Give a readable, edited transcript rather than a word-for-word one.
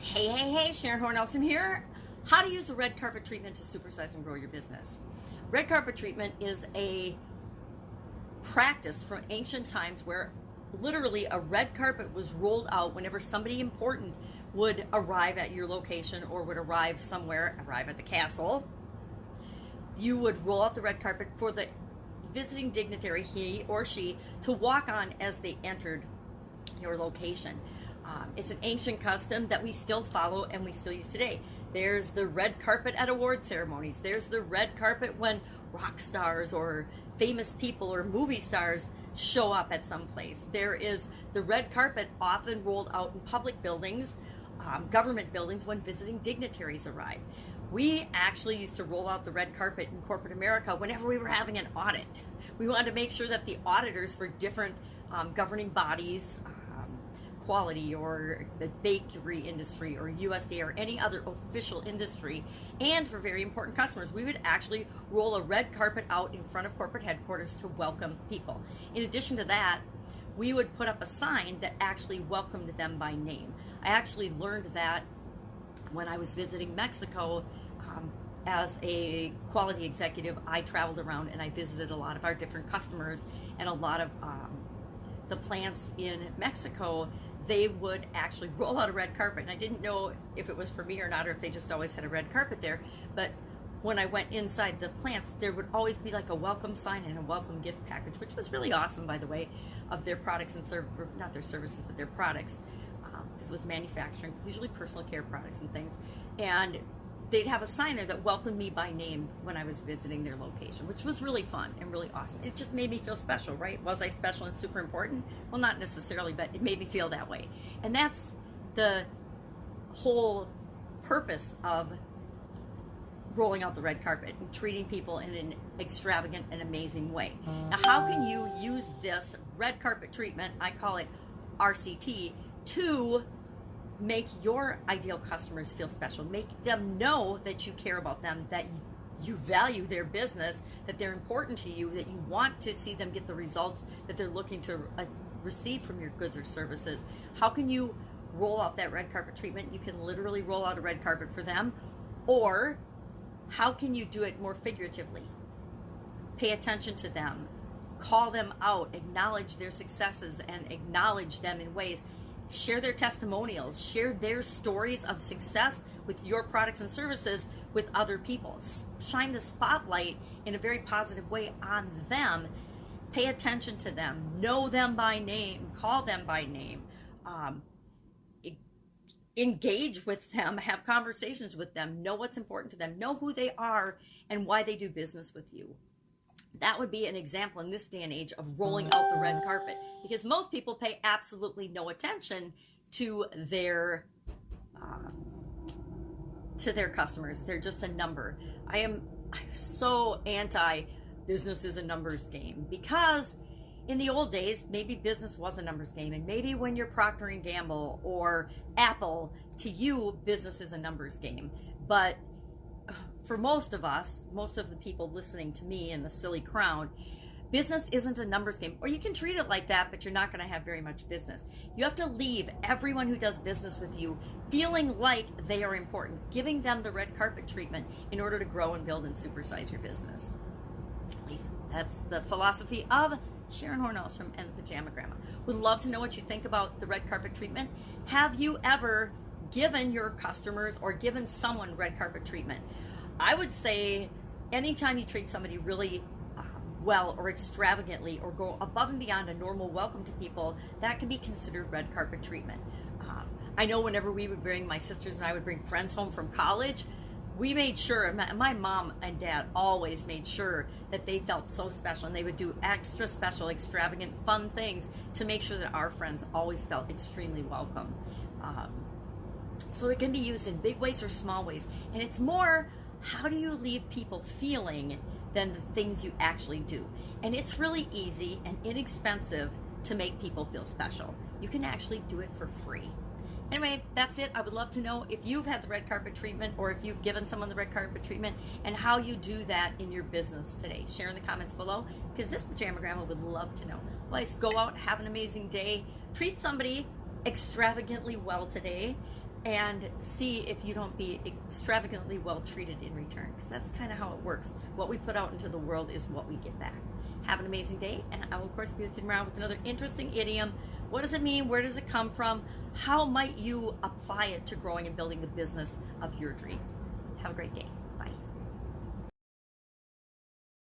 Hey, Sharon Horne-Ellstrom here. How to use a red carpet treatment to supersize and grow your business. Red carpet treatment is a practice from ancient times where literally a red carpet was rolled out whenever somebody important would arrive at your location or would arrive at the castle. You would roll out the red carpet for the visiting dignitary, he or she, to walk on as they entered your location. It's an ancient custom that we still follow and we still use today. There's the red carpet at award ceremonies. There's the red carpet when rock stars or famous people or movie stars show up at some place. There is the red carpet often rolled out in public buildings, government buildings, when visiting dignitaries arrive. We actually used to roll out the red carpet in corporate America whenever we were having an audit. We wanted to make sure that the auditors for different governing bodies, quality or the bakery industry or USDA or any other official industry, and for very important customers, we would actually roll a red carpet out in front of corporate headquarters to welcome people. In addition to that, we would put up a sign that actually welcomed them by name. I actually learned that when I was visiting Mexico. As a quality executive, I traveled around and I visited a lot of our different customers and a lot of the plants in Mexico. They would actually roll out a red carpet, and I didn't know if it was for me or not, or if they just always had a red carpet there. But when I went inside the plants, there would always be like a welcome sign and a welcome gift package, which was really awesome, by the way, of their products and not their services, but their products, because it was manufacturing, usually personal care products and things. And they'd have a sign there that welcomed me by name when I was visiting their location, which was really fun and really awesome. It just made me feel special, right? Was I special and super important? Well, not necessarily, but it made me feel that way. And that's the whole purpose of rolling out the red carpet and treating people in an extravagant and amazing way. Now, how can you use this red carpet treatment, I call it RCT, to make your ideal customers feel special, make them know that you care about them, that you value their business, that they're important to you, that you want to see them get the results that they're looking to receive from your goods or services? How can you roll out that red carpet treatment? You can literally roll out a red carpet for them, or how can you do it more figuratively? Pay attention to them, call them out, acknowledge their successes, and acknowledge them in ways. Share their testimonials, share their stories of success with your products and services with other people. Shine the spotlight in a very positive way on them. Pay attention to them, know them by name, call them by name, engage with them, have conversations with them, know what's important to them, know who they are and why they do business with you. That would be an example in this day and age of rolling out the red carpet, because most people pay absolutely no attention to their customers. They're just a number. I'm so anti business is a numbers game, because in the old days, maybe business was a numbers game, and maybe when you're Procter & Gamble or Apple, to you, business is a numbers game. But for most of us, most of the people listening to me in the silly crowd, business isn't a numbers game. Or you can treat it like that, but you're not going to have very much business. You have to leave everyone who does business with you feeling like they are important, giving them the red carpet treatment in order to grow and build and supersize your business. At least that's the philosophy of Sharon Horne-Ellstrom and the Pajama Grandma. Would love to know what you think about the red carpet treatment. Have you ever given your customers or given someone red carpet treatment? I would say anytime you treat somebody really well or extravagantly or go above and beyond a normal welcome to people, that can be considered red carpet treatment. I know whenever we would bring, my sisters and I would bring friends home from college, we made sure, my mom and dad always made sure that they felt so special, and they would do extra special, extravagant, fun things to make sure that our friends always felt extremely welcome. So it can be used in big ways or small ways, and it's more, how do you leave people feeling than the things you actually do? And it's really easy and inexpensive to make people feel special. You can actually do it for free. Anyway, that's it. I would love to know if you've had the red carpet treatment or if you've given someone the red carpet treatment and how you do that in your business today. Share in the comments below, because this Pajama Grandma would love to know. Otherwise, go out, have an amazing day, treat somebody extravagantly well today, and see if you don't be extravagantly well treated in return, because that's kind of how it works. What we put out into the world is what we get back. Have an amazing day, and I will of course be with you tomorrow with another interesting idiom. What does it mean? Where does it come from? How might you apply it to growing and building the business of your dreams? Have a great day. Bye.